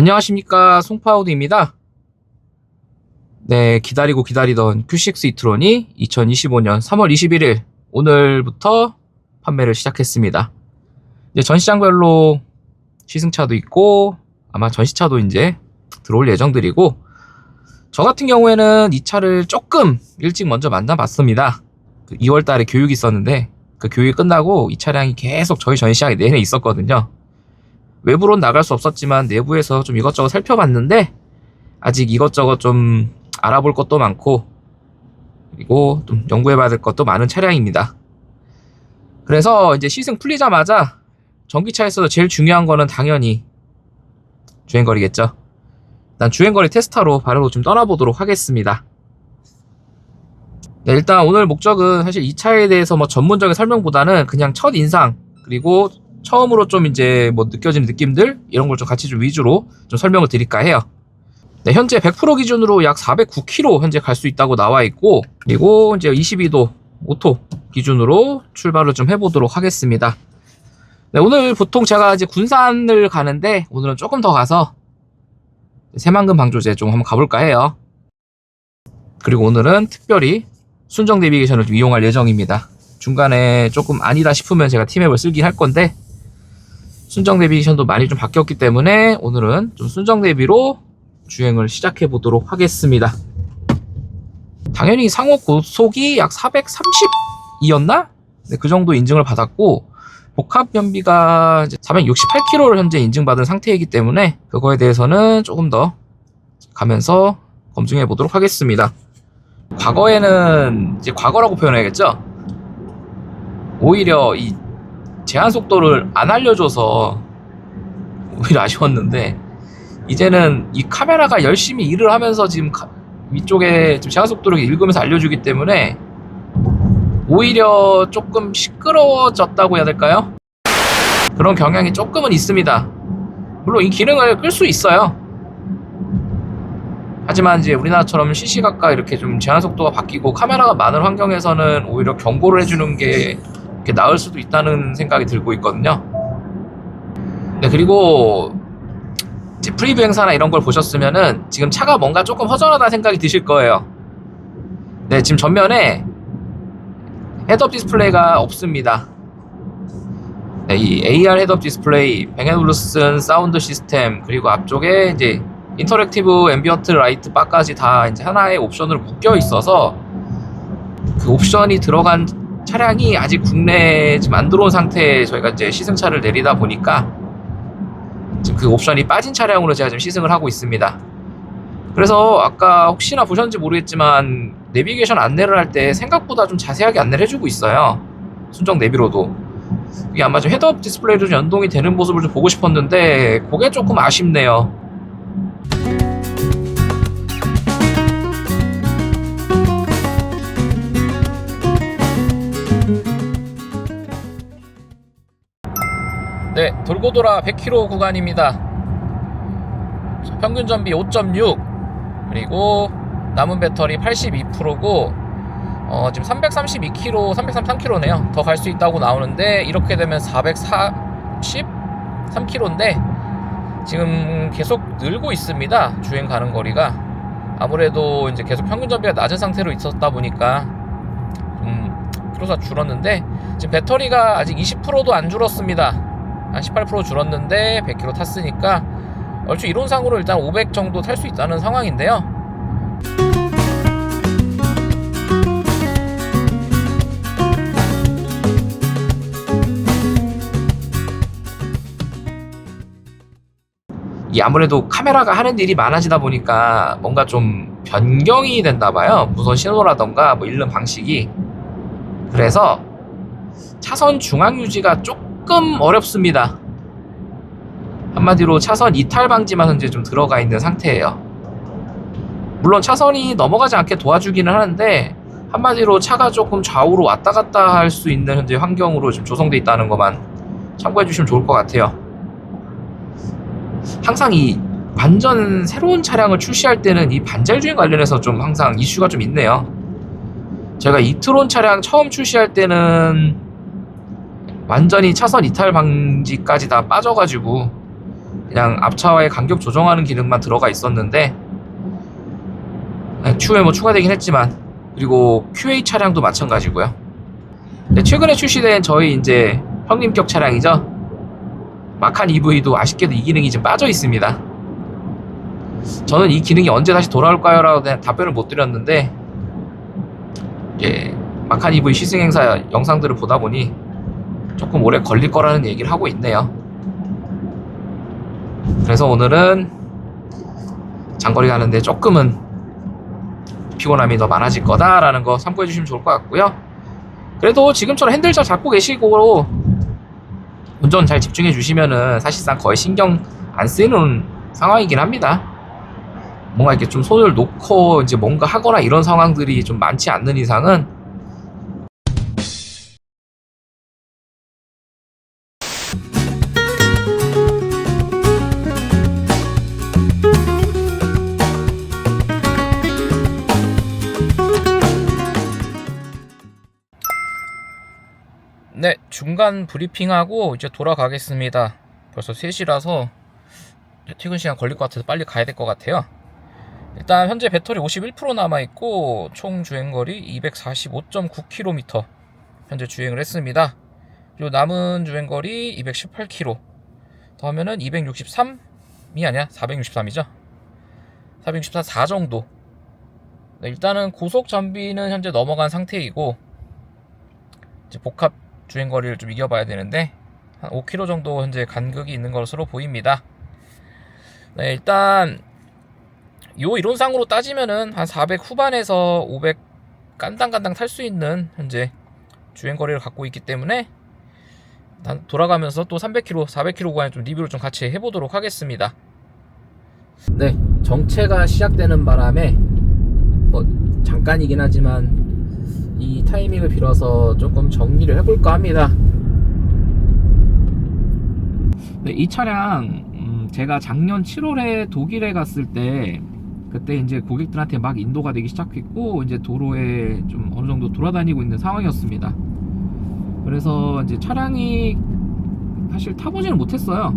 안녕하십니까, 송파우드입니다. 네, 기다리고 기다리던 Q6 이트론이 2025년 3월 21일 오늘부터 판매를 시작했습니다. 이제 전시장별로 시승차도 있고 아마 전시차도 이제 들어올 예정들이고, 저 같은 경우에는 이 차를 조금 일찍 먼저 만나봤습니다. 2월 달에 교육이 있었는데 그 교육이 끝나고 이 차량이 계속 저희 전시장에 내내 있었거든요. 외부로는 나갈 수 없었지만 내부에서 좀 이것저것 살펴봤는데 아직 이것저것 좀 알아볼 것도 많고, 그리고 좀 연구해봐야 될 것도 많은 차량입니다. 그래서 이제 시승 풀리자마자 전기차에서 제일 중요한 거는 당연히 주행거리겠죠. 일단 주행거리 테스터로 바로 좀 떠나보도록 하겠습니다. 네, 일단 오늘 목적은 사실 이 차에 대해서 뭐 전문적인 설명보다는 그냥 첫 인상, 그리고 처음으로 좀 이제 뭐 느껴지는 느낌들, 이런 걸 좀 같이 좀 위주로 좀 설명을 드릴까 해요. 네, 현재 100% 기준으로 약 409km 현재 갈 수 있다고 나와 있고, 그리고 이제 22도 오토 기준으로 출발을 좀 해보도록 하겠습니다. 네, 오늘 보통 제가 이제 군산을 가는데 오늘은 조금 더 가서 새만금 방조제 좀 한번 가볼까 해요. 그리고 오늘은 특별히 순정 내비게이션을 좀 이용할 예정입니다. 중간에 조금 아니다 싶으면 제가 T맵을 쓰긴 할 건데, 순정 내비게이션도 많이 좀 바뀌었기 때문에 오늘은 좀 순정 내비로 주행을 시작해 보도록 하겠습니다. 당연히 상호 고속이 약 430이었나? 네, 그 정도 인증을 받았고, 복합 연비가 468km를 현재 인증받은 상태이기 때문에 그거에 대해서는 조금 더 가면서 검증해 보도록 하겠습니다. 과거에는 이제 과거라고 표현해야겠죠? 오히려 이 제한 속도를 안 알려줘서 오히려 아쉬웠는데, 이제는 이 카메라가 열심히 일을 하면서 지금 위쪽에 제한 속도를 읽으면서 알려주기 때문에 오히려 조금 시끄러워졌다고 해야 될까요? 그런 경향이 조금은 있습니다. 물론 이 기능을 끌 수 있어요. 하지만 이제 우리나라처럼 시시각각 이렇게 좀 제한 속도가 바뀌고 카메라가 많은 환경에서는 오히려 경고를 해주는 게 이렇게 나을 수도 있다는 생각이 들고 있거든요. 네, 그리고 이제 프리뷰 행사나 이런 걸 보셨으면은 지금 차가 뭔가 조금 허전하다 생각이 드실 거예요. 네, 지금 전면에 헤드업 디스플레이가 없습니다. 네, 이 AR 헤드업 디스플레이, 뱅앤올루슨 사운드 시스템, 그리고 앞쪽에 이제 인터랙티브 앰비언트 라이트 바까지 다 이제 하나의 옵션으로 묶여 있어서 그 옵션이 들어간 차량이 아직 국내에 지금 안 들어온 상태에 저희가 이제 시승차를 내리다 보니까 지금 그 옵션이 빠진 차량으로 제가 지금 시승을 하고 있습니다. 그래서 아까 혹시나 보셨는지 모르겠지만 내비게이션 안내를 할 때 생각보다 좀 자세하게 안내를 해주고 있어요. 순정 내비로도. 이게 아마 좀 헤드업 디스플레이로 좀 연동이 되는 모습을 좀 보고 싶었는데 그게 조금 아쉽네요. 네, 돌고 돌아 100km 구간입니다. 평균 전비 5.6, 그리고 남은 배터리 82%고 지금 332km, 333km네요. 더 갈 수 있다고 나오는데 이렇게 되면 433km인데 지금 계속 늘고 있습니다. 주행 가는 거리가. 아무래도 이제 계속 평균 전비가 낮은 상태로 있었다 보니까 좀 키로수가 줄었는데, 지금 배터리가 아직 20%도 안 줄었습니다. 한 18% 줄었는데 100km 탔으니까 얼추 이론상으로 일단 500 정도 탈 수 있다는 상황인데요. 이 아무래도 카메라가 하는 일이 많아지다 보니까 뭔가 좀 변경이 됐나 봐요. 무선 신호라던가 뭐 읽는 방식이. 그래서 차선 중앙 유지가 조금 어렵습니다. 한마디로 차선 이탈 방지만 현재 좀 들어가 있는 상태예요. 물론 차선이 넘어가지 않게 도와주기는 하는데 한마디로 차가 조금 좌우로 왔다 갔다 할 수 있는 현재 환경으로 지금 조성되어 있다는 것만 참고해 주시면 좋을 것 같아요. 항상 이 완전 새로운 차량을 출시할 때는 이 반잘주행 관련해서 좀 항상 이슈가 좀 있네요. 제가 이트론 차량 처음 출시할 때는 완전히 차선 이탈 방지까지 다 빠져가지고 그냥 앞차와의 간격 조정하는 기능만 들어가 있었는데 추후에 뭐 추가되긴 했지만, 그리고 QA 차량도 마찬가지고요. 최근에 출시된 저희 이제 형님격 차량이죠. 마칸 EV도 아쉽게도 이 기능이 좀 빠져 있습니다. 저는 이 기능이 언제 다시 돌아올까요? 라고 답변을 못 드렸는데, 마칸 EV 시승행사 영상들을 보다 보니 조금 오래 걸릴 거라는 얘기를 하고 있네요. 그래서 오늘은 장거리 가는데 조금은 피곤함이 더 많아질 거다라는 거 참고해 주시면 좋을 것 같고요. 그래도 지금처럼 핸들 잘 잡고 계시고 운전 잘 집중해 주시면은 사실상 거의 신경 안 쓰이는 상황이긴 합니다. 뭔가 이렇게 좀 손을 놓고 이제 뭔가 하거나 이런 상황들이 좀 많지 않는 이상은 네, 중간 브리핑하고 이제 돌아가겠습니다. 벌써 3시라서 퇴근 시간 걸릴 것 같아서 빨리 가야 될 것 같아요. 일단 현재 배터리 51% 남아있고 총 주행거리 245.9km 현재 주행을 했습니다. 그리고 남은 주행거리 218km 더 하면은 263이 아니야 463이죠. 464 4 정도. 네, 일단은 고속 장비는 현재 넘어간 상태이고 이제 복합 주행거리를 좀 이겨봐야 되는데 한 5km 정도 현재 간격이 있는 것으로 보입니다. 네, 일단 요 이론상으로 따지면은 한 400 후반에서 500 깐당깐당 탈 수 있는 현재 주행거리를 갖고 있기 때문에 돌아가면서 또 300km, 400km 구간에 좀 리뷰를 좀 같이 해보도록 하겠습니다. 네, 정체가 시작되는 바람에 잠깐이긴 하지만 이 타이밍을 빌어서 조금 정리를 해볼까 합니다. 네, 이 차량 제가 작년 7월에 독일에 갔을 때 그때 이제 고객들한테 막 인도가 되기 시작했고 이제 도로에 좀 어느 정도 돌아다니고 있는 상황이었습니다. 그래서 이제 차량이 사실 타보지는 못했어요.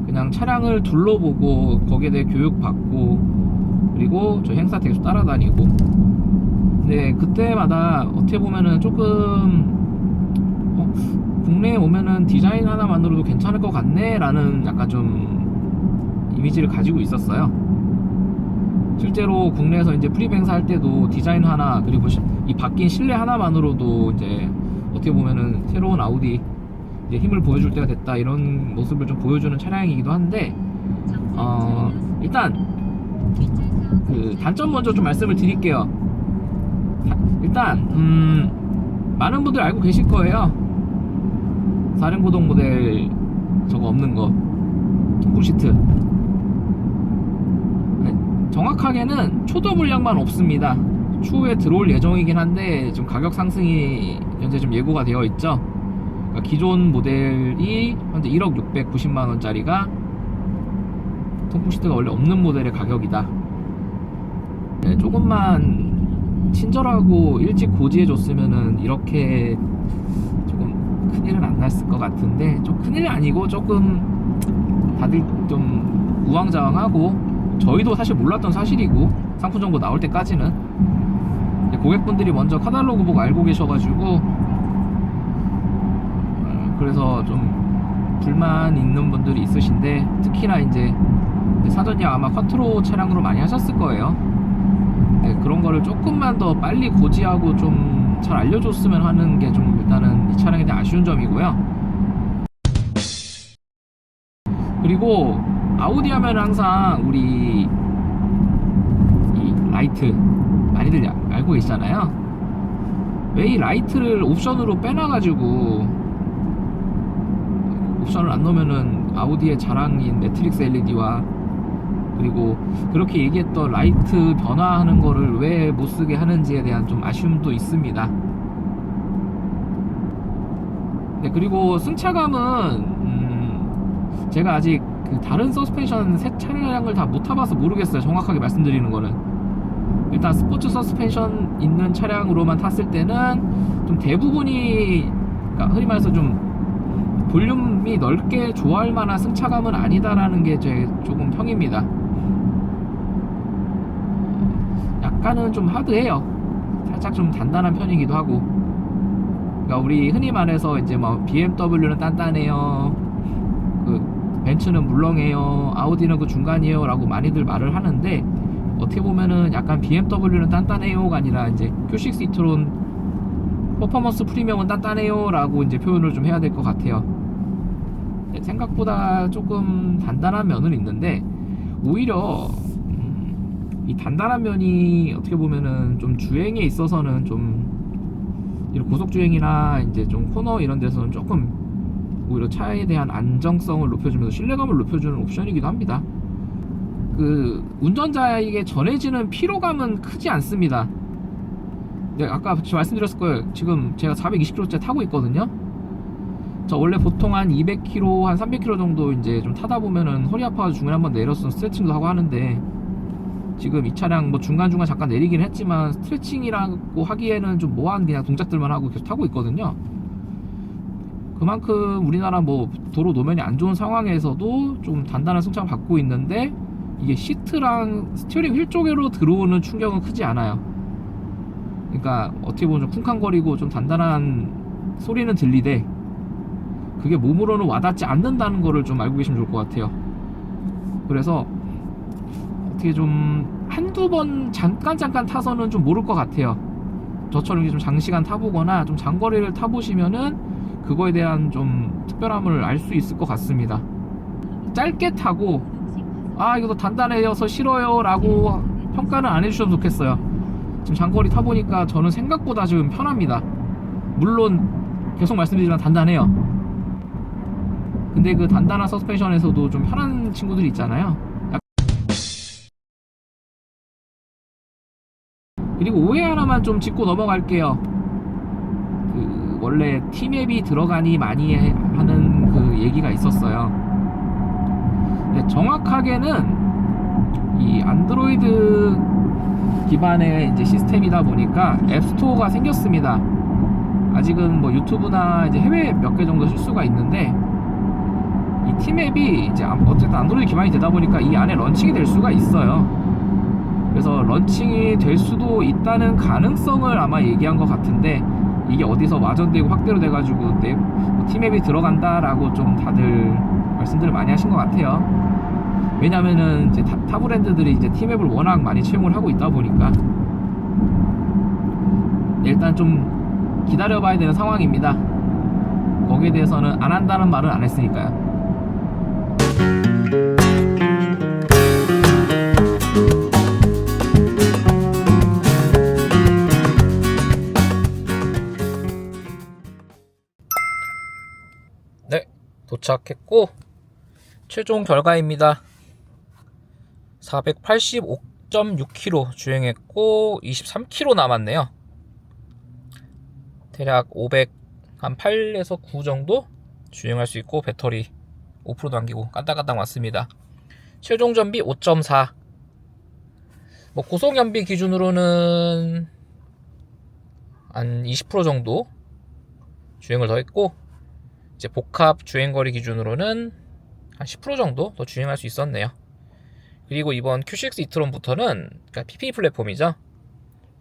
그냥 차량을 둘러보고 거기에 대해 교육받고 그리고 저 행사 계속 따라다니고. 네, 그때마다 어떻게 보면은 조금 국내에 오면은 디자인 하나만으로도 괜찮을 것 같네 라는 약간 좀 이미지를 가지고 있었어요. 실제로 국내에서 이제 프리뷰 행사 할 때도 디자인 하나 그리고 이 바뀐 실내 하나만으로도 이제 어떻게 보면은 새로운 아우디 이제 힘을 보여줄 때가 됐다 이런 모습을 좀 보여주는 차량이기도 한데 일단 그 단점 먼저 좀 말씀을 드릴게요. 일단 많은 분들 알고 계실 거예요. 사륜구동 모델 저거 없는 거 통풍 시트. 정확하게는 초도 물량만 없습니다. 추후에 들어올 예정이긴 한데 좀 가격 상승이 현재 좀 예고가 되어 있죠. 그러니까 기존 모델이 현재 1억 690만원짜리가 통풍 시트가 원래 없는 모델의 가격이다. 네, 조금만 친절하고 일찍 고지해줬으면은 이렇게 조금 큰일은 안 났을 것 같은데, 좀 큰일이 아니고 조금 다들 좀 우왕좌왕하고 저희도 사실 몰랐던 사실이고 상품 정보 나올 때까지는 고객분들이 먼저 카탈로그 보고 알고 계셔가지고 그래서 좀 불만 있는 분들이 있으신데, 특히나 이제 사전 예약 아마 쿼트로 차량으로 많이 하셨을 거예요. 네, 그런 거를 조금만 더 빨리 고지하고 좀 잘 알려줬으면 하는 게 좀 일단은 이 차량에 대한 아쉬운 점이고요. 그리고 아우디 하면 항상 우리 이 라이트 많이들 알고 계시잖아요. 왜 이 라이트를 옵션으로 빼놔가지고 옵션을 안 넣으면은 아우디의 자랑인 매트릭스 LED와 그리고 그렇게 얘기했던 라이트 변화하는 거를 왜 못쓰게 하는지에 대한 좀 아쉬움도 있습니다. 네, 그리고 승차감은 제가 아직 그 다른 서스펜션 새 차량을 다 못 타봐서 모르겠어요. 정확하게 말씀드리는 거는. 일단 스포츠 서스펜션 있는 차량으로만 탔을 때는 좀 대부분이, 그러니까 흔히 말해서 좀 볼륨이 넓게 좋아할 만한 승차감은 아니다라는 게 제 조금 평입니다. 약간은 좀 하드해요. 살짝 좀 단단한 편이기도 하고. 그러니까 우리 흔히 말해서 이제 뭐 BMW는 단단해요, 그 벤츠는 물렁해요, 아우디는 그 중간이에요 라고 많이들 말을 하는데, 어떻게 보면은 약간 BMW는 단단해요가 아니라 이제 Q6 e-tron 퍼포먼스 프리미엄은 단단해요 라고 이제 표현을 좀 해야 될 것 같아요. 생각보다 조금 단단한 면은 있는데, 오히려 이 단단한 면이 어떻게 보면은 좀 주행에 있어서는 좀 이런 고속주행이나 이제 좀 코너 이런 데서는 조금 오히려 차에 대한 안정성을 높여주면서 신뢰감을 높여주는 옵션이기도 합니다. 그 운전자에게 전해지는 피로감은 크지 않습니다. 네, 아까 말씀드렸을 거예요. 지금 제가 420km째 타고 있거든요. 저 원래 보통 한 200km, 한 300km 정도 이제 좀 타다 보면은 허리 아파서 중간에 한번 내렸으면 스트레칭도 하고 하는데, 지금 이 차량 뭐 중간중간 잠깐 내리긴 했지만 스트레칭이라고 하기에는 좀 모호한 그냥 동작들만 하고 계속 타고 있거든요. 그만큼 우리나라 뭐 도로 노면이 안 좋은 상황에서도 좀 단단한 승차를 받고 있는데, 이게 시트랑 스티어링 휠 쪽으로 들어오는 충격은 크지 않아요. 그러니까 어떻게 보면 좀 쿵쾅거리고 좀 단단한 소리는 들리되, 그게 몸으로는 와닿지 않는다는 거를 좀 알고 계시면 좋을 것 같아요. 그래서 어떻게 좀 한두 번 잠깐 타서는 좀 모를 것 같아요. 저처럼 좀 장시간 타보거나 좀 장거리를 타보시면은 그거에 대한 좀 특별함을 알 수 있을 것 같습니다. 짧게 타고 이거 단단해서 싫어요 라고 평가는 안 해주셔도 좋겠어요. 지금 장거리 타보니까 저는 생각보다 지금 편합니다. 물론 계속 말씀드리지만 단단해요. 근데 그 단단한 서스펜션에서도 좀 편한 친구들이 있잖아요. 그리고 오해 하나만 좀 짚고 넘어갈게요. 그 원래 T맵이 들어가니 많이 하는 그 얘기가 있었어요. 네, 정확하게는 이 안드로이드 기반의 이제 시스템이다 보니까 앱스토어가 생겼습니다. 아직은 뭐 유튜브나 이제 해외 몇 개 정도 쓸 수가 있는데, 이 T맵이 이제 어쨌든 안드로이드 기반이 되다 보니까 이 안에 런칭이 될 수가 있어요. 그래서 런칭이 될 수도 있다는 가능성을 아마 얘기한 것 같은데, 이게 어디서 와전되고 확대로 돼가지고 T맵이 들어간다라고 좀 다들 말씀들을 많이 하신 것 같아요. 왜냐면은 이제 타 브랜드들이 이제 T맵을 워낙 많이 채용을 하고 있다 보니까 일단 좀 기다려봐야 되는 상황입니다. 거기에 대해서는 안 한다는 말은 안 했으니까요. 네, 도착했고 최종 결과입니다. 485.6km 주행했고 23km 남았네요. 대략 508에서 9 정도 주행할 수 있고, 배터리 5% 남기고 깐딱깐딱 왔습니다. 최종 전비 5.4. 뭐 고속 연비 기준으로는 한 20% 정도 주행을 더 했고, 이제 복합 주행거리 기준으로는 한 10% 정도 더 주행할 수 있었네요. 그리고 이번 Q6 e-tron부터는, 그러니까 PPE 플랫폼이죠.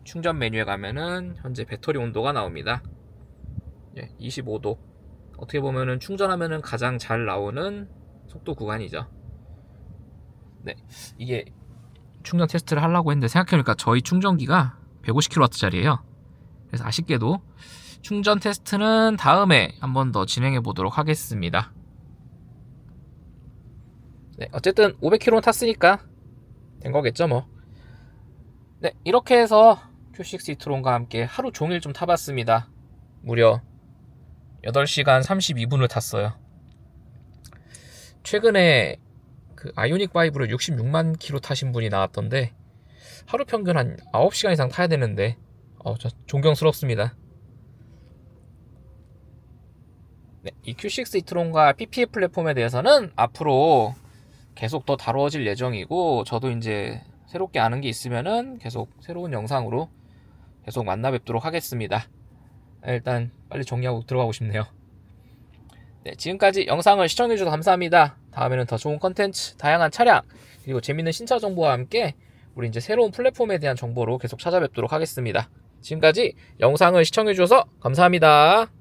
충전 메뉴에 가면은 현재 배터리 온도가 나옵니다. 25도. 어떻게 보면은 충전하면은 가장 잘 나오는 속도 구간이죠. 네, 이게 충전 테스트를 하려고 했는데 생각해보니까 저희 충전기가 150kW짜리예요. 그래서 아쉽게도 충전 테스트는 다음에 한 번 더 진행해 보도록 하겠습니다. 네, 어쨌든 500km 탔으니까 된 거겠죠 뭐. 네, 이렇게 해서 Q6 e-tron과 함께 하루 종일 좀 타봤습니다. 무려 8시간 32분을 탔어요. 최근에 그 아이오닉 5를 66만 킬로 타신 분이 나왔던데, 하루 평균 한 9시간 이상 타야 되는데 저 존경스럽습니다. 네, 이 Q6 e-tron과 PPE 플랫폼에 대해서는 앞으로 계속 더 다루어질 예정이고, 저도 이제 새롭게 아는 게 있으면은 계속 새로운 영상으로 계속 만나 뵙도록 하겠습니다. 일단 빨리 정리하고 들어가고 싶네요. 네, 지금까지 영상을 시청해주셔서 감사합니다. 다음에는 더 좋은 컨텐츠, 다양한 차량, 그리고 재밌는 신차 정보와 함께 우리 이제 새로운 플랫폼에 대한 정보로 계속 찾아뵙도록 하겠습니다. 지금까지 영상을 시청해주셔서 감사합니다.